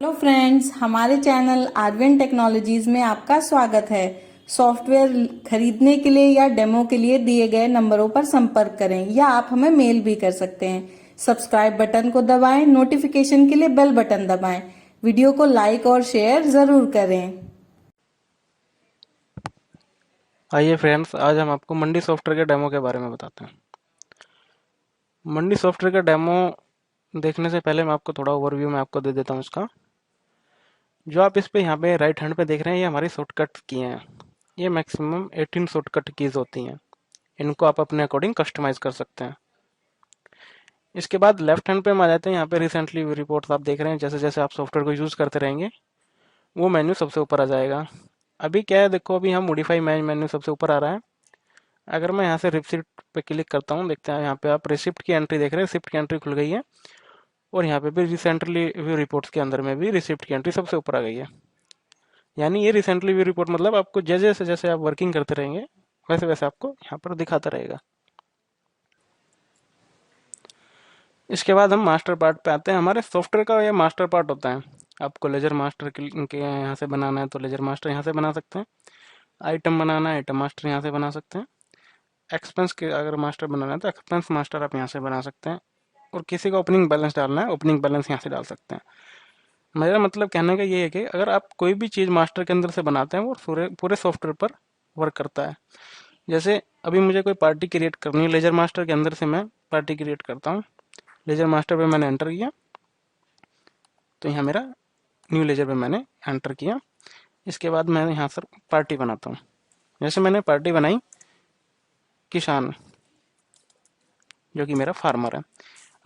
Hello friends, हमारे channel Arvin technologies में आपका स्वागत है। सॉफ्टवेयर खरीदने के लिए या डेमो के लिए दिए गए नंबरों पर संपर्क करें या आप हमें मेल भी कर सकते हैं। सब्सक्राइब बटन को दबाएं, नोटिफिकेशन के लिए बेल बटन दबाएं। वीडियो को लाइक और शेयर जरूर करें। आइए फ्रेंड्स, आज हम आपको मंडी सॉफ्टवेयर के डेमो के बारे में बताते हैं। मंडी सॉफ्टवेयर का डेमो देखने से पहले मैं आपको थोड़ा ओवरव्यू में आपको दे देता हूँ इसका। जो आप इस पे यहाँ पे राइट हैंड पे देख रहे हैं, ये हमारी शॉर्टकट की हैं। ये मैक्सिमम 18 शॉर्टकट कीज होती हैं। इनको आप अपने अकॉर्डिंग कस्टमाइज कर सकते हैं। इसके बाद लेफ्ट हैंड पे हम आ जाते हैं। यहाँ पे रिसेंटली रिपोर्ट्स आप देख रहे हैं। जैसे जैसे आप सॉफ्टवेयर को यूज करते रहेंगे, वो मेन्यू सबसे ऊपर आ जाएगा। अभी क्या है, देखो अभी हम मॉडिफाई मेन्यू सबसे ऊपर आ रहा है। अगर मैं यहाँ से रिसिप्ट पे क्लिक करता हूँ, देखते हैं यहाँ पे आप रिसिप्ट की एंट्री देख रहे हैं। रिसिप्ट की एंट्री खुल गई है और यहाँ पे भी रिसेंटली व्यू रिपोर्ट्स के अंदर में भी रिसिप्ट की एंट्री सबसे ऊपर आ गई है। यानी ये रिसेंटली व्यू रिपोर्ट मतलब आपको जैसे जैसे जैसे आप वर्किंग करते रहेंगे, वैसे वैसे आपको यहाँ पर दिखाता रहेगा। इसके बाद हम मास्टर पार्ट पे आते हैं। हमारे सॉफ्टवेयर का ये मास्टर पार्ट होता है। आपको लेजर मास्टर के यहाँ से बनाना है तो लेजर मास्टर यहाँ से बना सकते हैं। आइटम बनाना है, आइटम मास्टर यहाँ से बना सकते हैं। एक्सपेंस के अगर मास्टर बनाना है तो एक्सपेंस मास्टर आप यहाँ से बना सकते हैं। और किसी का ओपनिंग बैलेंस डालना है, ओपनिंग बैलेंस यहाँ से डाल सकते हैं। मेरा मतलब कहने का ये है कि अगर आप कोई भी चीज़ मास्टर के अंदर से बनाते हैं, वो पूरे पूरे सॉफ्टवेयर पर वर्क करता है। जैसे अभी मुझे कोई पार्टी क्रिएट करनी है, लेजर मास्टर के अंदर से मैं पार्टी क्रिएट करता हूँ। लेजर मास्टर पे मैंने एंटर किया तो यहाँ मेरा न्यू लेजर पे मैंने एंटर किया। इसके बाद मैं यहाँ से पार्टी बनाता हूँ। जैसे मैंने पार्टी बनाई किसान, जो कि मेरा फार्मर है।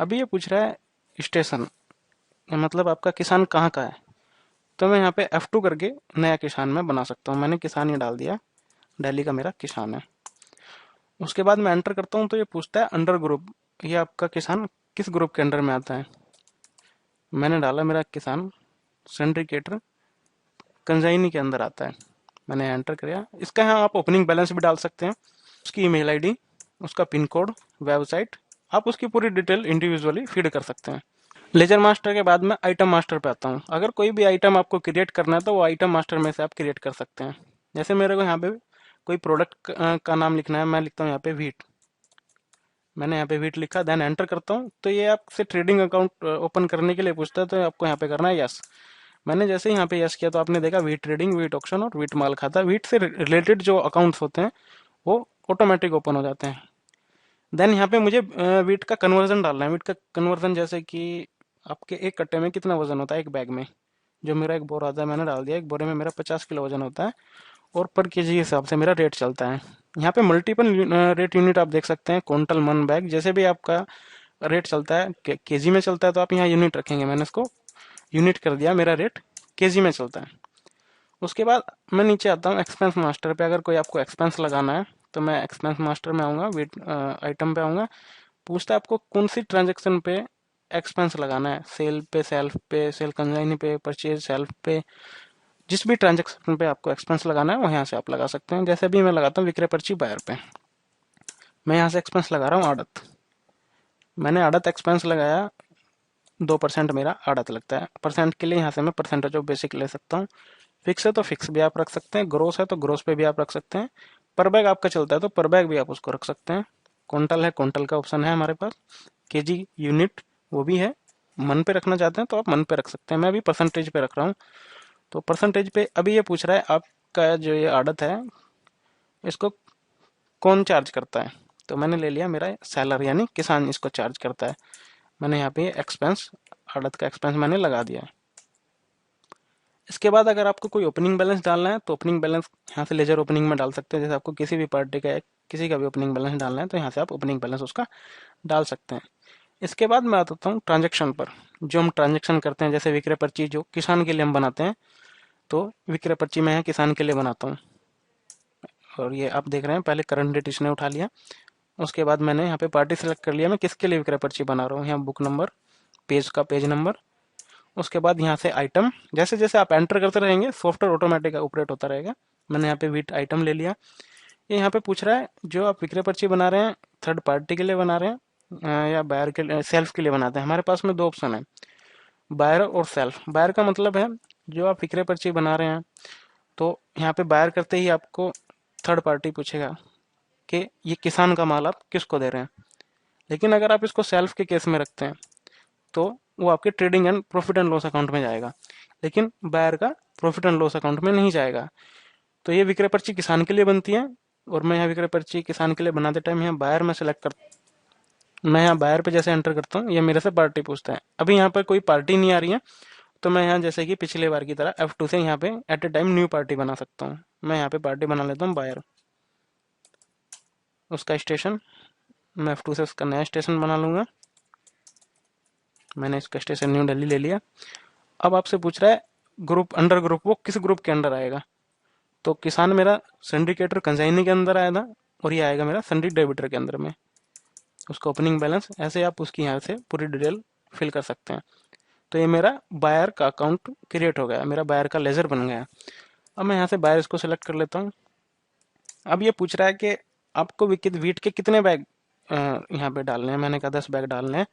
अभी ये पूछ रहा है स्टेशन, मतलब आपका किसान कहाँ का है। तो मैं यहाँ पे F2 करके नया किसान मैं बना सकता हूँ। मैंने किसान ही डाल दिया, दिल्ली का मेरा किसान है। उसके बाद मैं एंटर करता हूँ तो ये पूछता है अंडर ग्रुप, ये आपका किसान किस ग्रुप के अंडर में आता है। मैंने डाला मेरा किसान सिंडिकेटर कंजाइनी के अंदर आता है। मैंने एंटर किया। इसका यहाँ आप ओपनिंग बैलेंस भी डाल सकते हैं, उसकी ईमेल आईडी, उसका पिन कोड, वेबसाइट, आप उसकी पूरी डिटेल इंडिविजुअली फीड कर सकते हैं। लेजर मास्टर के बाद मैं आइटम मास्टर पे आता हूँ। अगर कोई भी आइटम आपको क्रिएट करना है तो वो आइटम मास्टर में से आप क्रिएट कर सकते हैं। जैसे मेरे को यहाँ पे कोई प्रोडक्ट का नाम लिखना है, मैं लिखता हूँ यहाँ पे वीट। मैंने यहाँ पे वीट लिखा, देन एंटर करता हूँ तो ये आपसे ट्रेडिंग अकाउंट ओपन करने के लिए पूछता है, तो आपको यहाँ पे करना है यस। मैंने जैसे ही यहाँ पे यस किया तो आपने देखा वीट ट्रेडिंग, वीट ऑक्शन और वीट माल खाता। वीट से रिलेटेड जो अकाउंट्स होते हैं वो ऑटोमेटिक ओपन हो जाते हैं। देन यहाँ पे मुझे वीट का कन्वर्जन डालना है। वीट का कन्वर्जन जैसे कि आपके एक कट्टे में कितना वजन होता है एक बैग में। जो मेरा एक बोरा आता है मैंने डाल दिया। एक बोरे में मेरा 50 किलो वजन होता है और पर केजी हिसाब से मेरा रेट चलता है। यहाँ पे मल्टीपल रेट यूनिट आप देख सकते हैं, क्विंटल, मन, बैग, जैसे भी आपका रेट चलता है। केजी में चलता है तो आप यहाँ यूनिट रखेंगे। मैंने इसको यूनिट कर दिया, मेरा रेट केजी में चलता है। उसके बाद मैं नीचे आता हूँ एक्सपेंस मास्टर पे। अगर कोई आपको एक्सपेंस लगाना है तो मैं एक्सपेंस मास्टर में आऊँगा, वेट आइटम पे आऊँगा। पूछता है आपको कौन सी ट्रांजेक्शन पे एक्सपेंस लगाना है, सेल पे, सेल्फ पे, सेल कंजाइनी पे, परचेज सेल्फ पे। जिस भी ट्रांजेक्शन पे आपको एक्सपेंस लगाना है वो यहाँ से आप लगा सकते हैं। जैसे भी मैं लगाता हूँ विक्रय पर्ची बायर पे, मैं यहाँ से एक्सपेंस लगा रहा हूँ आड़त। मैंने आड़त एक्सपेंस लगाया, 2% मेरा आड़त लगता है। परसेंट के लिए यहाँ से मैं परसेंटेज ऑफ बेसिक ले सकता हूँ। फिक्स है तो फिक्स भी आप रख सकते हैं, ग्रोस है तो ग्रोस पे भी आप रख सकते हैं। पर बैग आपका चलता है तो पर बैग भी आप उसको रख सकते हैं। क्विंटल है, क्विंटल का ऑप्शन है हमारे पास। केजी, यूनिट, वो भी है। मन पे रखना चाहते हैं तो आप मन पे रख सकते हैं। मैं अभी परसेंटेज पे रख रहा हूँ। तो परसेंटेज पे अभी ये पूछ रहा है आपका जो ये आड़त है इसको कौन चार्ज करता है। तो मैंने ले लिया मेरा सेलर यानी किसान इसको चार्ज करता है। मैंने यहाँ पे एक्सपेंस, आड़त का एक्सपेंस मैंने लगा दिया है। इसके बाद अगर आपको कोई ओपनिंग बैलेंस डालना है तो ओपनिंग बैलेंस यहाँ से लेजर ओपनिंग में डाल सकते हैं। जैसे आपको किसी भी पार्टी का किसी का भी ओपनिंग बैलेंस डालना है तो यहाँ से आप ओपनिंग बैलेंस उसका डाल सकते हैं। इसके बाद मैं आता हूँ ट्रांजेक्शन पर। जो हम ट्रांजेक्शन करते हैं, जैसे विक्रय पर्ची जो किसान के लिए हम बनाते हैं, तो विक्रय पर्ची मैं यहाँ किसान के लिए बनाता हूँ। और ये आप देख रहे हैं पहले करंट डेट इसने उठा लिया। उसके बाद मैंने यहाँ पे पार्टी सेलेक्ट कर लिया, मैं किसके लिए विक्रय पर्ची बना रहा हूँ। यहाँ बुक नंबर, पेज का पेज नंबर। उसके बाद यहाँ से आइटम, जैसे जैसे आप एंटर करते रहेंगे सॉफ्टवेयर ऑटोमेटिक ऑपरेट होता रहेगा। मैंने यहाँ पे वीट आइटम ले लिया। ये यहाँ पे पूछ रहा है जो आप विक्रय पर्ची बना रहे हैं थर्ड पार्टी के लिए बना रहे हैं या बायर के लिए, सेल्फ के लिए बनाते हैं। हमारे पास में दो ऑप्शन है। बायर और सेल्फ। बायर का मतलब है जो आप विक्रय पर्ची बना रहे हैं, तो यहाँ पे बायर करते ही आपको थर्ड पार्टी पूछेगा कि ये किसान का माल आप किसको दे रहे हैं। लेकिन अगर आप इसको सेल्फ के केस में रखते हैं तो वो आपके trading and profit and loss account में जाएगा, लेकिन बायर का प्रॉफिट एंड लॉस अकाउंट में नहीं जाएगा। तो ये विक्रय पर्ची किसान के लिए बनती है, और मैं यहाँ विक्रय पर्ची किसान के लिए बनाते टाइम यहाँ बायर में सेलेक्ट कर, मैं यहाँ बायर पे जैसे एंटर करता हूँ, ये मेरे से पार्टी पूछता है। अभी यहाँ पर कोई पार्टी नहीं आ रही है, तो मैं यहाँ जैसे कि पिछले बार की तरह F2 से यहाँ पे at a time new party बना सकता हूँ। मैं यहाँ पे पार्टी बना लेता हूँ बायर, उसका स्टेशन, मैं F2 से उसका नया स्टेशन बना लूंगा। मैंने इसका स्टेशन न्यू दिल्ली ले लिया। अब आपसे पूछ रहा है ग्रुप, अंडर ग्रुप, वो किस ग्रुप के अंडर आएगा। तो किसान मेरा सिंडिकेटर कंसाइनी के अंदर आया था, और ये आएगा मेरा सिंडिक डेबिटर के अंदर में। उसका ओपनिंग बैलेंस, ऐसे आप उसकी यहाँ से पूरी डिटेल फिल कर सकते हैं। तो ये मेरा बायर का अकाउंट क्रिएट हो गया, मेरा बायर का लेजर बन गया। अब मैं यहाँ से बायर इसको सेलेक्ट कर लेता हूँ। अब ये पूछ रहा है कि आपको वीट के कितने बैग यहाँ पे डालने हैं। मैंने कहा 10 बैग डालने हैं।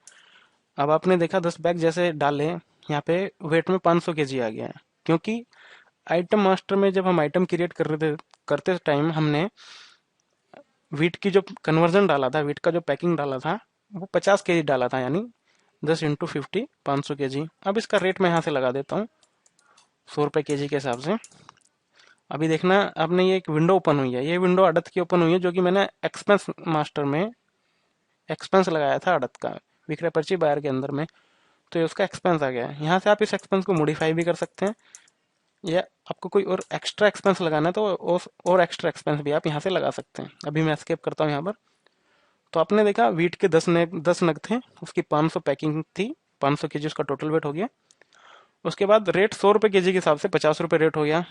अब आपने देखा 10 बैग जैसे डाले, यहाँ पे वेट में 500 केजी आ गया है, क्योंकि आइटम मास्टर में जब हम आइटम क्रिएट कर रहे थे, करते टाइम हमने वीट की जो कन्वर्जन डाला था, वीट का जो पैकिंग डाला था, वो 50 केजी डाला था, यानी 10 इंटू 50 500 केजी। अब इसका रेट मैं यहाँ से लगा देता हूँ 100 रुपये केजी के हिसाब से। अभी देखना, आपने ये एक विंडो ओपन हुई है, ये विंडो अड़त की ओपन हुई है, जो कि मैंने एक्सपेंस मास्टर में एक्सपेंस लगाया था अड़त का विक्रय पर्ची बायर के अंदर में। तो ये उसका एक्सपेंस आ गया है। यहाँ से आप इस एक्सपेंस को मॉडिफाई भी कर सकते हैं, या आपको कोई और एक्स्ट्रा एक्सपेंस लगाना है तो और एक्स्ट्रा एक्सपेंस भी आप यहाँ से लगा सकते हैं। अभी मैं एस्केप करता हूँ यहाँ पर। तो आपने देखा वीट के 10 नग थे, उसकी 500 पैकिंग थी, 500 केजी उसका टोटल वेट हो गया। उसके बाद रेट 100 रुपये केजी के हिसाब से 50 रुपये रेट हो गया।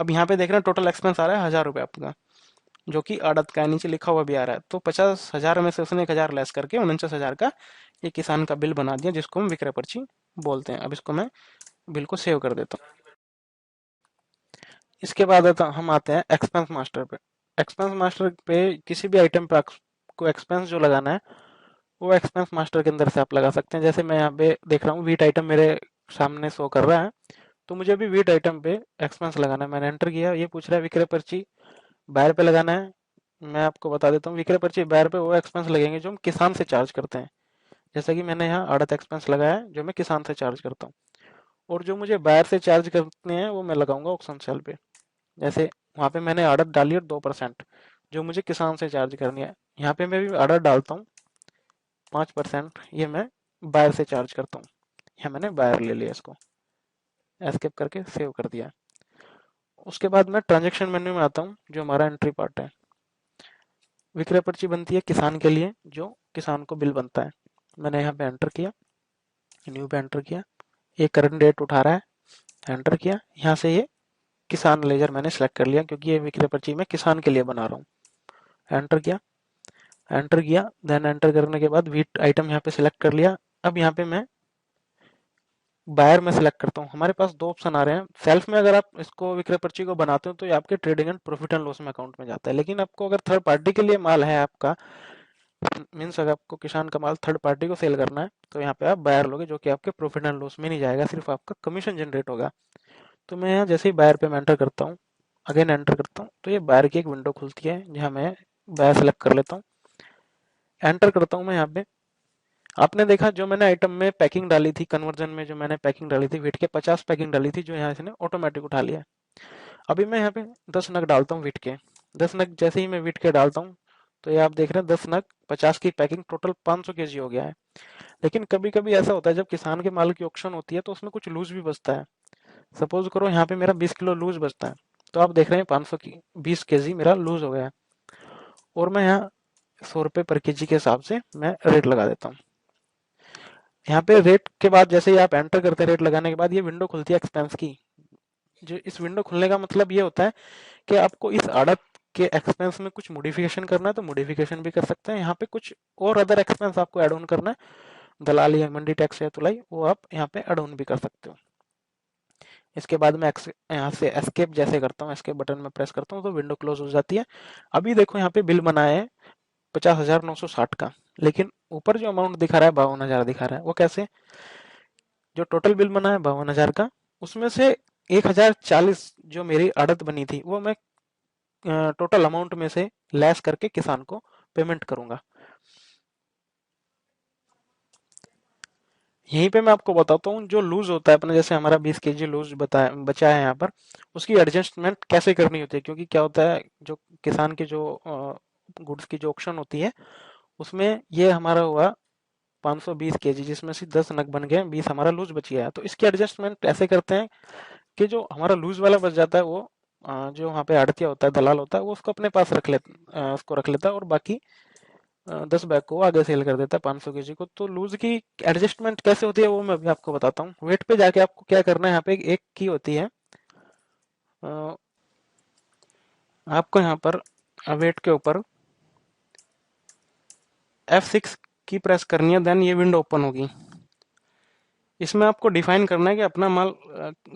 अब यहाँ पे देख रहे हैं टोटल एक्सपेंस आ रहा है 1000 रुपये आपका, जो कि आड़त का नीचे लिखा हुआ भी आ रहा है। तो 50,000 में से उसने 1000 लेस करके 49,000 का ये किसान का बिल बना दिया, जिसको हम विक्रय पर्ची बोलते हैं। अब इसको मैं बिल को सेव कर देता हूँ। इसके बाद हम आते हैं एक्सपेंस मास्टर पे। एक्सपेंस मास्टर पे किसी भी आइटम पे आपको एक्सपेंस जो लगाना है, वो एक्सपेंस मास्टर के अंदर से आप लगा सकते हैं। जैसे मैं यहाँ पे देख रहा हूँ वीट आइटम मेरे सामने शो कर रहा है, तो मुझे अभी वीट आइटम पे एक्सपेंस लगाना है। मैंने एंटर किया, ये पूछ रहा है विक्रय पर्ची बायर पे लगाना है। मैं आपको बता देता हूँ, विक्रय पर्ची बायर पे वो एक्सपेंस लगेंगे जो हम किसान से चार्ज करते हैं। जैसे कि मैंने यहाँ आड़त एक्सपेंस लगाया है, जो मैं किसान से चार्ज करता हूँ, और जो मुझे बायर से चार्ज करने हैं वो मैं लगाऊंगा ऑक्शन सेल पे। जैसे वहाँ पे मैंने आड़त डाली है 2%, जो मुझे किसान से चार्ज करनी है। यहाँ पे मैं भी आड़त डालता हूँ 5%, ये मैं बायर से चार्ज करता हूँ। यहाँ मैंने बायर ले लिया, इसको एस्केप करके सेव कर दिया। उसके बाद मैं ट्रांजेक्शन मेन्यू में आता हूँ, जो हमारा एंट्री पार्ट है। विक्रय पर्ची बनती है किसान के लिए, जो किसान को बिल बनता है। मैंने यहाँ पे एंटर किया, न्यू पे एंटर किया, ये करंट डेट उठा रहा है, एंटर किया। यहाँ से ये किसान लेजर मैंने सेलेक्ट कर लिया, क्योंकि ये विक्रय पर्ची मैं किसान के लिए बना रहा हूँ। एंटर किया, एंटर किया, देन एंटर करने के बाद वीट आइटम यहाँ पे सिलेक्ट कर लिया। अब यहाँ पे मैं बायर में सेलेक्ट करता हूँ। हमारे पास दो ऑप्शन आ रहे हैं। सेल्फ में अगर आप इसको विक्रय पर्ची को बनाते हो तो ये आपके trading and profit and loss में अकाउंट में जाता है। लेकिन आपको अगर थर्ड पार्टी के लिए माल है आपका, मीन्स अगर आपको किसान का माल थर्ड पार्टी को सेल करना है, तो यहाँ पे आप बायर लोगे, जो कि आपके प्रॉफिट एंड लॉस में नहीं जाएगा, सिर्फ आपका कमीशन जनरेट होगा। तो मैं यहाँ जैसे ही बायर पे मैं एंटर करता हूँ, अगेन एंटर करता हूँ, तो ये बायर की एक विंडो खुलती है, जहाँ मैं बायर सेलेक्ट कर लेता हूँ, एंटर करता हूँ मैं यहाँ पे। आपने देखा जो मैंने आइटम में पैकिंग डाली थी, कन्वर्जन में जो मैंने पैकिंग डाली थी, वीट के 50 पैकिंग डाली थी, जो यहाँ से ऑटोमेटिक उठा लिया। अभी मैं यहाँ पे 10 नग डालता हूँ वीट के। 10 नग जैसे ही मैं वीट के डालता हूँ, तो ये आप देख रहे हैं 10 नग 50 की पैकिंग, टोटल 500 केजी हो गया है। लेकिन कभी कभी ऐसा होता है जब किसान के माल की ऑक्शन होती है, तो उसमें कुछ लूज भी बचता है। सपोज करो यहाँ पे मेरा 20 किलो लूज बचता है, तो आप देख रहे हैं 500 की 20 केजी मेरा लूज हो गया है। और मैं यहाँ 100 रुपये पर केजी के हिसाब से मैं रेट लगा देता हूँ। यहाँ पे रेट के बाद जैसे ही आप एंटर करते हैं, रेट लगाने के बाद ये विंडो खुलती है एक्सपेंस की। जो इस विंडो खुलने का मतलब ये होता है कि आपको इस आड़त के एक्सपेंस में कुछ मॉडिफिकेशन करना है, तो मॉडिफिकेशन भी कर सकते हैं। यहाँ पे कुछ और अदर एक्सपेंस आपको ऐड ऑन करना है, दलाली या मंडी टैक्स या तुलाई, वो आप यहाँ पे ऐड ऑन भी कर सकते हो। इसके बाद मैं यहाँ से एस्केप जैसे करता हूँ, एस्केप बटन में प्रेस करता हूँ, तो विंडो क्लोज हो जाती है। अभी देखो यहाँ पे बिल बना है 50,960 का, लेकिन ऊपर जो अमाउंट दिखा रहा है 52,000 दिखा रहा है। वो कैसे? जो टोटल बिल बना है 52,000 का, उसमें से 1,040 जो मेरी आड़त बनी थी वो मैं टोटल अमाउंट में से लेस करके किसान को पेमेंट करूंगा। यहीं पे मैं आपको बताता हूँ जो लूज होता है अपने, जैसे हमारा 20 kg लूज बताया बचा है यहाँ पर, उसकी एडजस्टमेंट कैसे करनी होती है। क्योंकि क्या होता है, जो किसान की जो गुड्स की जो ऑक्शन होती है उसमें ये हमारा हुआ 520 kg, जिसमें से 10 नग बन गए, 20 हमारा लूज बच गया है। तो इसकी एडजस्टमेंट ऐसे करते हैं कि जो हमारा लूज वाला बच जाता है वो जो वहाँ पे आड़तिया होता है, दलाल होता है, वो उसको अपने पास उसको रख लेता है, और बाकी 10 बैग को आगे सेल कर देता है 500 kg को। तो लूज की एडजस्टमेंट कैसे होती है वो मैं अभी आपको बताता हूँ। वेट पे जाके आपको क्या करना है, यहाँ पे एक की होती है, अ, आपको यहाँ पर वेट के ऊपर F6 की प्रेस करनी है, देन ये विंडो ओपन होगी। इसमें आपको डिफाइन करना है कि अपना माल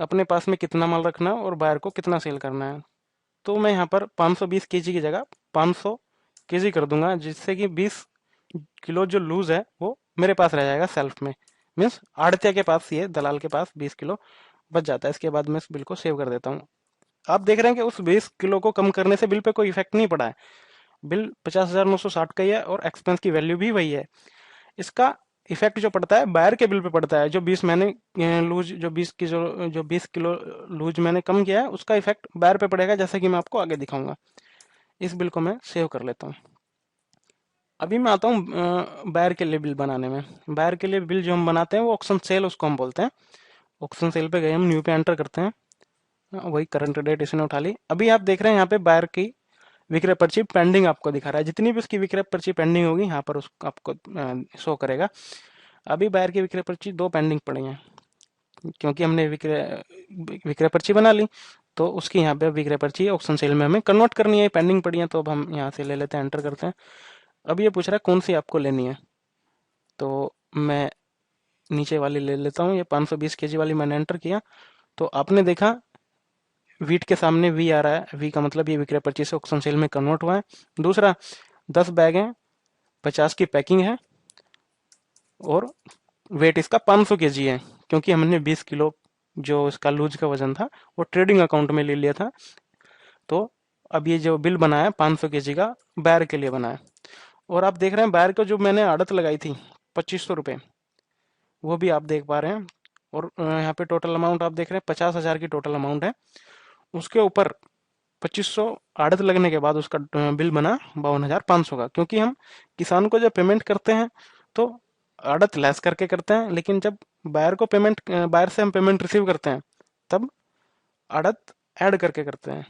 अपने पास में कितना माल रखना है और बायर को कितना सेल करना है। तो मैं यहाँ पर 520 kg की जगह 500 kg कर दूंगा, जिससे कि 20 किलो जो लूज है वो मेरे पास रह जाएगा सेल्फ में। मीन्स आड़तिया के पास, ये दलाल के पास 20 किलो बच जाता है। इसके बाद मैं इस बिल को सेव कर देता हूँ। आप देख रहे हैं कि उस 20 किलो को कम करने से बिल पे कोई इफेक्ट नहीं पड़ा है। बिल 50,960 का ही है और एक्सपेंस की वैल्यू भी वही है। इसका इफेक्ट जो पड़ता है बायर के बिल पे पड़ता है। जो 20 मैंने लूज जो 20 की जो 20 किलो लूज मैंने कम किया है, उसका इफेक्ट बायर पे पड़ेगा, जैसा कि मैं आपको आगे दिखाऊंगा। इस बिल को मैं सेव कर लेता हूँ। अभी मैं आता हूँ बायर के लिए बिल बनाने में। बायर के लिए बिल जो हम बनाते हैं वो ऑक्शन सेल उसको हम बोलते हैं। ऑक्शन सेल पे गए, हम न्यू पे एंटर करते हैं। वही करंट डेट इसने उठा ली। अभी आप देख रहे हैं यहाँ पे बायर की विक्रय पर्ची पेंडिंग आपको दिखा रहा है। जितनी भी उसकी विक्रय पर्ची पेंडिंग होगी यहाँ पर उसको आपको शो करेगा। अभी बायर की विक्रय पर्ची 2 पेंडिंग पड़ी हैं, क्योंकि हमने विक्रय विक्रय पर्ची बना ली, तो उसकी यहाँ पे विक्रय पर्ची ऑक्शन सेल में हमें कन्वर्ट करनी है। पेंडिंग पड़ी है तो अब हम यहाँ से ले लेते हैं, एंटर करते हैं। अब ये पूछ रहा है कौन सी आपको लेनी है, तो मैं नीचे वाली ले लेता हूँ। ये 520 kg वाली मैंने एंटर किया, तो आपने देखा वीट के सामने वी आ रहा है। वी का मतलब ये विक्रय पर्ची से ऑक्शन सेल में कन्वर्ट हुआ है। दूसरा, 10 बैग है, 50 की पैकिंग है, और वेट इसका 500 kg है, क्योंकि हमने 20 किलो जो इसका लूज का वजन था वो ट्रेडिंग अकाउंट में ले लिया था। तो अब ये जो बिल बना है 500 kg का, बायर के लिए बना है। और आप देख रहे हैं बायर को जो मैंने आड़त लगाई थी 2500 रुपये, वो भी आप देख पा रहे हैं। और यहाँ पे टोटल अमाउंट आप देख रहे हैं 50,000 की टोटल अमाउंट है। उसके ऊपर 2500 आड़त लगने के बाद उसका बिल बना 52,500 का। क्योंकि हम किसान को जब पेमेंट करते हैं तो आड़त लेस करके करते हैं, लेकिन जब बायर से हम पेमेंट रिसीव करते हैं तब आड़त ऐड करके करते हैं।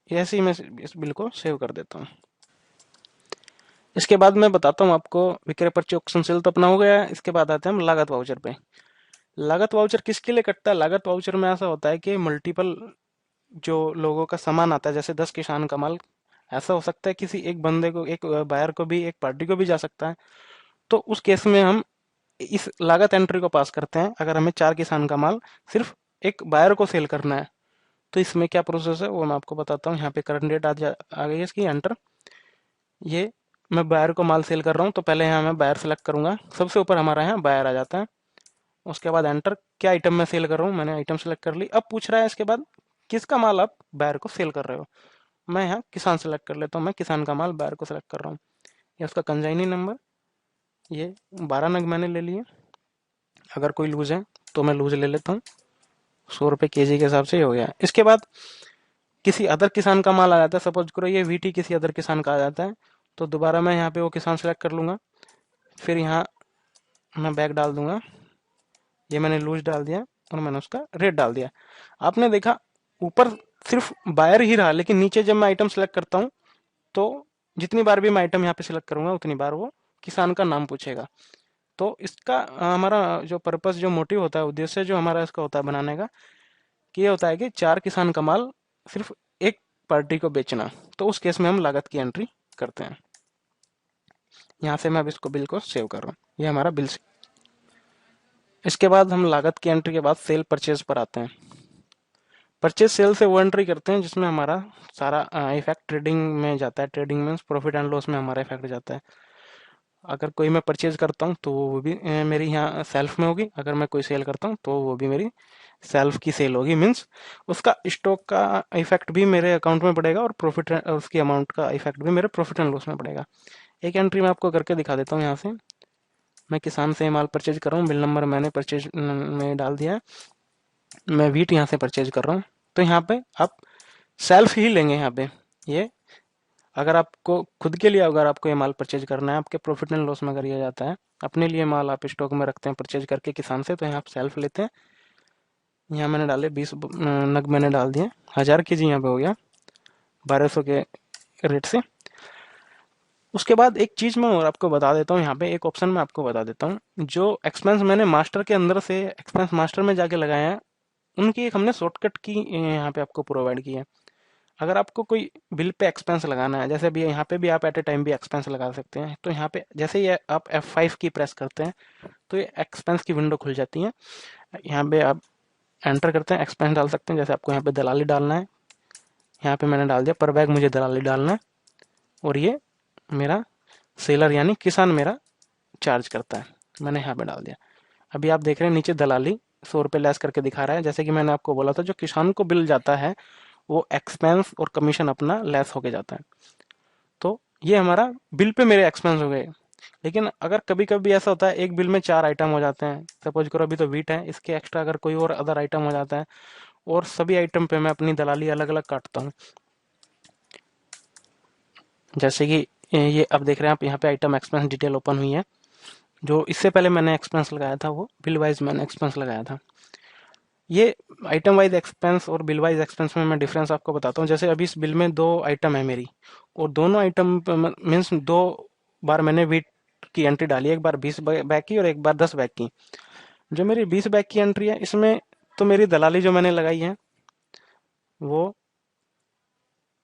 ऐसे ही मैं इस बिल को सेव कर देता हूँ। इसके बाद मैं बताता हूँ आपको, विक्रय पर्ची ऑक्शन सेल तो अपना हो गया है। इसके बाद आते हैं हम लागत वाउचर पे। लागत वाउचर किसके लिए कटता है? लागत वाउचर में ऐसा होता है कि मल्टीपल जो लोगों का सामान आता है, जैसे 10 किसान का माल, ऐसा हो सकता है किसी एक बंदे को, एक बायर को भी, एक पार्टी को भी जा सकता है। तो उस केस में हम इस लागत एंट्री को पास करते हैं। अगर हमें 4 किसान का माल सिर्फ एक बायर को सेल करना है, तो इसमें क्या प्रोसेस है वो मैं आपको बताता हूँ। यहाँ पे करंट डेट आ गई है इसकी, एंटर। ये मैं बायर को माल सेल कर रहा हूँ, तो पहले यहाँ मैं बायर सेलेक्ट करूंगा। सबसे ऊपर हमारा यहाँ बायर आ जाता है। उसके बाद एंटर, क्या आइटम मैं सेल कर रहा हूँ, मैंने आइटम सेलेक्ट कर ली। अब पूछ रहा है इसके बाद किसका माल आप बायर को सेल कर रहे हो। मैं यहाँ किसान सेलेक्ट कर लेता हूँ। मैं किसान का माल बायर को सेलेक्ट कर रहा हूँ। ये उसका कंजाइनी नंबर, ये 12 नग मैंने ले लिए। अगर कोई लूज है तो मैं लूज ले लेता हूँ। 100 रुपये kg के हिसाब से ये हो गया। इसके बाद किसी अदर किसान का माल आ जाता है। सपोज करो ये वीटी किसी अदर किसान का आ जाता है, तो दोबारा मैं यहाँ पे वो किसान सेलेक्ट कर लूंगा। फिर यहाँ मैं बैग डाल दूंगा। ये मैंने लूज डाल दिया और मैंने उसका रेट डाल दिया। आपने देखा ऊपर सिर्फ बायर ही रहा, लेकिन नीचे जब मैं आइटम सेलेक्ट करता हूँ तो जितनी बार भी मैं आइटम यहाँ पे सिलेक्ट करूंगा उतनी बार वो किसान का नाम पूछेगा। तो इसका हमारा जो पर्पस, जो मोटिव होता है, उद्देश्य जो हमारा इसका होता है बनाने का, कि ये होता है कि 4 किसान का माल सिर्फ एक पार्टी को बेचना। तो उस केस में हम लागत की एंट्री करते हैं। यहाँ से मैं अब इसको बिल को सेव कर रहा हूँ। ये हमारा बिल। इसके बाद हम लागत की एंट्री के बाद सेल परचेज पर आते हैं। परचेज सेल से वो एंट्री करते हैं जिसमें हमारा सारा इफेक्ट ट्रेडिंग में जाता है। Trading means profit and loss में हमारा इफेक्ट जाता है। अगर कोई मैं परचेज करता हूँ तो वो भी मेरी यहाँ सेल्फ में होगी, अगर मैं कोई सेल करता हूँ तो वो भी मेरी सेल्फ की सेल होगी। मीन्स उसका स्टॉक का इफेक्ट भी मेरे अकाउंट में पड़ेगा और प्रॉफिट उसकी अमाउंट का इफेक्ट भी मेरे प्रॉफिट एंड लॉस में पड़ेगा। एक एंट्री मैं आपको करके दिखा देता हूँ। यहाँ से मैं किसान से माल परचेज कर रहा हूँ, बिल नंबर मैंने परचेज में डाल दिया है, मैं वीट यहाँ से परचेज कर रहा हूँ। तो यहाँ पे आप सेल्फ ही लेंगे यहाँ पे। ये अगर आपको खुद के लिए, अगर आपको ये माल परचेज करना है, आपके प्रॉफिट एंड लॉस में अगर ये जाता है, अपने लिए माल आप स्टॉक में रखते हैं परचेज करके किसान से, तो यहाँ आप सेल्फ लेते हैं। यहाँ मैंने डाले 20 नग मैंने डाल दिए, 1000 kg यहाँ पे हो गया 1200 के रेट से। उसके बाद एक चीज मैं और आपको बता देता हूँ, यहाँ पे एक ऑप्शन मैं आपको बता देता हूँ। जो एक्सपेंस मैंने मास्टर के अंदर से एक्सपेंस मास्टर में जाके लगाए हैं, उनकी एक हमने शॉर्टकट की यहाँ पे आपको प्रोवाइड की है। अगर आपको कोई बिल पे एक्सपेंस लगाना है, जैसे अभी यहाँ पे भी आप एट ए टाइम भी एक्सपेंस लगा सकते हैं, तो यहाँ पे जैसे ही आप F5 की प्रेस करते हैं तो ये एक्सपेंस की विंडो खुल जाती है। यहाँ पे आप एंटर करते हैं, एक्सपेंस डाल सकते हैं। जैसे आपको यहाँ पे दलाली डालना है, यहाँ पे मैंने डाल दिया पर बैग मुझे दलाली डालना है, और ये मेरा सेलर यानी किसान मेरा चार्ज करता है, मैंने यहाँ पे डाल दिया। अभी आप देख रहे हैं नीचे दलाली 100 रुपये लेस करके दिखा रहा है। जैसे कि मैंने आपको बोला था, जो किसान को बिल जाता है वो एक्सपेंस और कमीशन अपना लेस होके जाता है। तो ये हमारा बिल पे मेरे एक्सपेंस हो गए। लेकिन अगर कभी कभी ऐसा होता है एक बिल में 4 आइटम हो जाते हैं, सपोज करो अभी तो वीट है, इसके एक्स्ट्रा अगर कोई और अदर आइटम हो जाता है, और सभी आइटम पे मैं अपनी दलाली अलग अलग काटता हूँ। जैसे कि ये अब देख रहे हैं आप, यहाँ पे आइटम एक्सपेंस डिटेल ओपन हुई है। जो इससे पहले मैंने एक्सपेंस लगाया था वो बिल वाइज मैंने एक्सपेंस लगाया था। ये आइटम वाइज एक्सपेंस और बिल वाइज एक्सपेंस में मैं डिफरेंस आपको बताता हूँ। जैसे अभी इस बिल में 2 आइटम है मेरी, और दोनों आइटम मीन्स 2 बार मैंने वीट की एंट्री डाली, एक बार 20 बैग की और एक बार 10 बैग की। जो मेरी 20 बैग की एंट्री है, इसमें तो मेरी दलाली जो मैंने लगाई है वो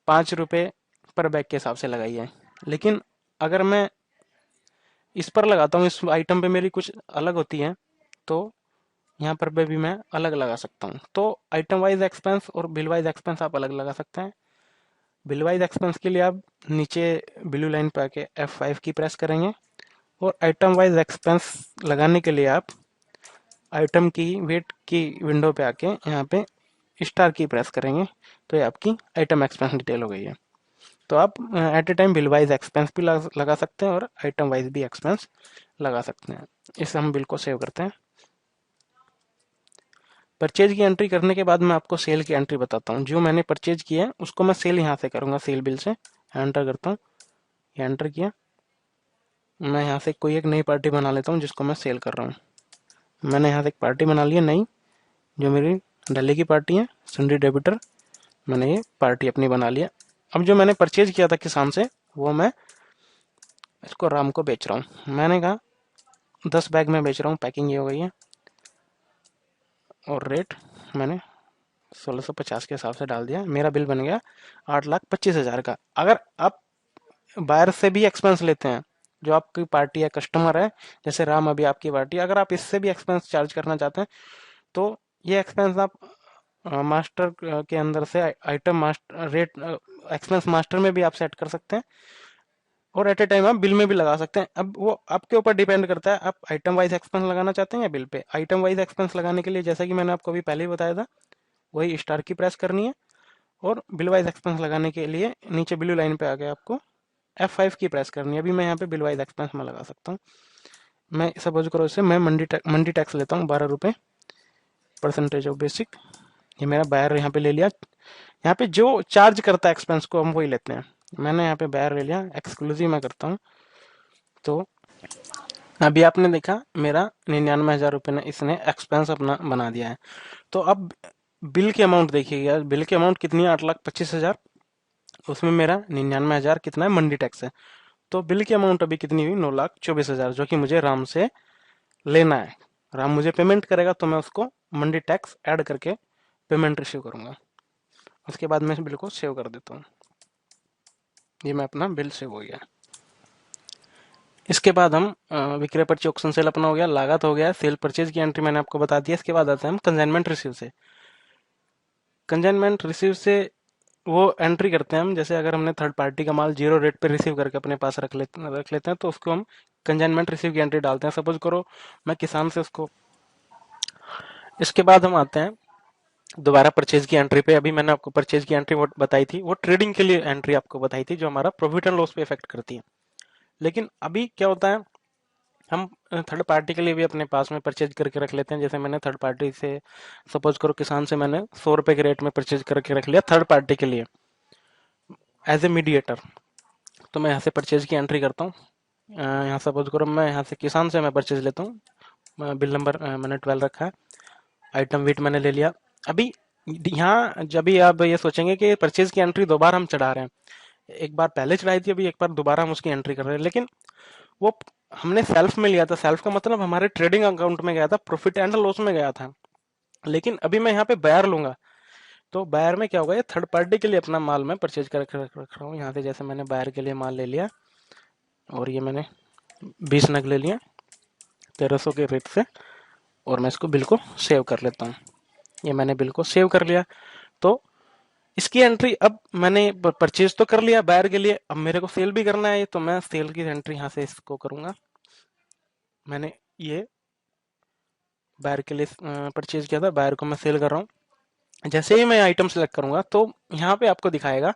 5 रुपये पर बैग के हिसाब से लगाई है। लेकिन अगर मैं इस पर लगाता हूँ, इस आइटम पे मेरी कुछ अलग होती है, तो यहाँ पर भी मैं अलग लगा सकता हूँ। तो आइटम वाइज एक्सपेंस और बिल वाइज एक्सपेंस आप अलग लगा सकते हैं। बिल वाइज एक्सपेंस के लिए आप नीचे ब्लू लाइन पे आके F5 की प्रेस करेंगे, और आइटम वाइज एक्सपेंस लगाने के लिए आप आइटम की वेट की विंडो पे आके यहाँ पे स्टार की प्रेस करेंगे, तो ये आपकी आइटम एक्सपेंस डिटेल हो गई है। तो आप at a time bill wise expense भी लगा सकते हैं और आइटम वाइज भी एक्सपेंस लगा सकते हैं। इसे हम बिल को सेव करते हैं। परचेज की एंट्री करने के बाद मैं आपको सेल की एंट्री बताता हूँ। जो मैंने परचेज किया है उसको मैं सेल यहाँ से करूँगा, सेल बिल से एंटर करता हूँ। ये एंटर किया, मैं यहाँ से कोई एक नई पार्टी बना लेता हूँ जिसको मैं सेल कर रहा हूँ। मैंने यहाँ से एक पार्टी बना ली है नई, जो मेरी दिल्ली की पार्टी है, सन्डी डेबिटर। मैंने ये पार्टी अपनी बना लिया। अब जो मैंने परचेज किया था किसान से, वो मैं इसको राम को बेच रहा हूँ। मैंने कहा 10 बैग में बेच रहा हूँ, पैकिंग ये हो गई है, और रेट मैंने 1650 के हिसाब से डाल दिया। मेरा बिल बन गया 8,25,000 का। अगर आप बायर से भी एक्सपेंस लेते हैं, जो आपकी पार्टी है, कस्टमर है, जैसे राम अभी आपकी पार्टी, अगर आप इससे भी एक्सपेंस चार्ज करना चाहते हैं, तो ये एक्सपेंस आप मास्टर के अंदर से item master rate expense master में भी आप सेट कर सकते हैं, और एट ए टाइम आप बिल में भी लगा सकते हैं। अब वो आपके ऊपर डिपेंड करता है, आप आइटम वाइज एक्सपेंस लगाना चाहते हैं या bill pay. Item wise expense लगाने के लिए, जैसा कि मैंने आपको अभी पहले ही बताया था, वही स्टार की प्रेस करनी है, और बिल वाइज एक्सपेंस लगाने के लिए नीचे ब्लू लाइन पे आके आपको F5 की प्रेस करनी है। अभी मैं यहाँ पे बिल वाइज एक्सपेंस में लगा सकता हूँ। मैं सपोज करो इससे मैं मंडी टैक्स लेता हूँ 12 रुपये परसेंटेज ऑफ बेसिक। ये मेरा बायर यहाँ पे ले लिया। यहाँ पे जो चार्ज करता है एक्सपेंस को हम वही लेते हैं। मैंने यहाँ पे बायर ले लिया, एक्सक्लूसिव मैं करता हूँ। तो अभी आपने देखा मेरा 99,000 रुपये ने इसने एक्सपेंस अपना बना दिया है। तो अब बिल की अमाउंट देखिएगा, बिल की अमाउंट कितनी है? 8,25,000। उसमें मेरा 99,000 कितना है? मंडी टैक्स है। तो बिल की अमाउंट अभी कितनी हुई? 9,24,000, जो कि मुझे राम से लेना है। राम मुझे पेमेंट करेगा तो मैं उसको मंडी टैक्स ऐड करके पेमेंट रिसीव करूंगा। उसके बाद मैं इस बिल को सेव कर देता हूँ। ये मैं अपना बिल सेव हो गया। इसके बाद हम विक्रय पर्ची ऑक्शन सेल अपना हो गया, लागत हो गया, सेल परचेज की एंट्री मैंने आपको बता दिया। इसके बाद आते हैं हम कंसाइनमेंट रिसीव से। कंसाइनमेंट रिसीव से वो एंट्री करते हैं हम, जैसे अगर हमने थर्ड पार्टी का माल जीरो रेट पे रिसीव करके अपने पास रख लेते हैं तो उसको हम कंजाइनमेंट रिसीव की एंट्री डालते हैं। सपोज करो मैं किसान से उसको, इसके बाद हम आते हैं दोबारा परचेज की एंट्री पे। अभी मैंने आपको परचेज की एंट्री वो बताई थी, वो ट्रेडिंग के लिए एंट्री आपको बताई थी जो हमारा प्रॉफिट एंड लॉस पे इफेक्ट करती है। लेकिन अभी क्या होता है, हम थर्ड पार्टी के लिए भी अपने पास में परचेज करके रख लेते हैं। जैसे मैंने थर्ड पार्टी से, सपोज करो किसान से मैंने 100 रुपए के रेट में परचेज करके रख लिया थर्ड पार्टी के लिए एज ए मीडिएटर। तो मैं यहाँ से परचेज की एंट्री करता हूँ। यहाँ सपोज करो मैं यहाँ से किसान से मैं परचेज लेता हूँ। बिल नंबर मैंने 12 रखा है, आइटम वेट मैंने ले लिया। अभी यहाँ जब भी आप ये सोचेंगे कि परचेज की एंट्री दोबारा हम चढ़ा रहे हैं, एक बार पहले चढ़ाई थी, अभी एक बार दोबारा हम उसकी एंट्री कर रहे हैं, लेकिन वो हमने सेल्फ में लिया था। सेल्फ का मतलब हमारे ट्रेडिंग अकाउंट में गया था, प्रॉफिट एंड लॉस में गया था। लेकिन अभी मैं यहाँ पे बायर लूंगा, तो बायर में क्या होगा, ये थर्ड पार्टी के लिए अपना माल मैं परचेज कर रख रहा हूँ। यहाँ से जैसे मैंने बायर के लिए माल ले लिया और ये मैंने 20 नग ले लिया 1300 के रेट से, और मैं इसको बिल को सेव कर लेता हूँ। ये मैंने बिल को सेव कर लिया। तो इसकी एंट्री अब मैंने परचेज तो कर लिया बायर के लिए, अब मेरे को सेल भी करना है, तो मैं सेल की एंट्री यहाँ से इसको करूंगा। मैंने ये बायर के लिए परचेज किया था, बायर को मैं सेल कर रहा हूँ। जैसे ही मैं आइटम सेलेक्ट करूंगा तो यहाँ पे आपको दिखाएगा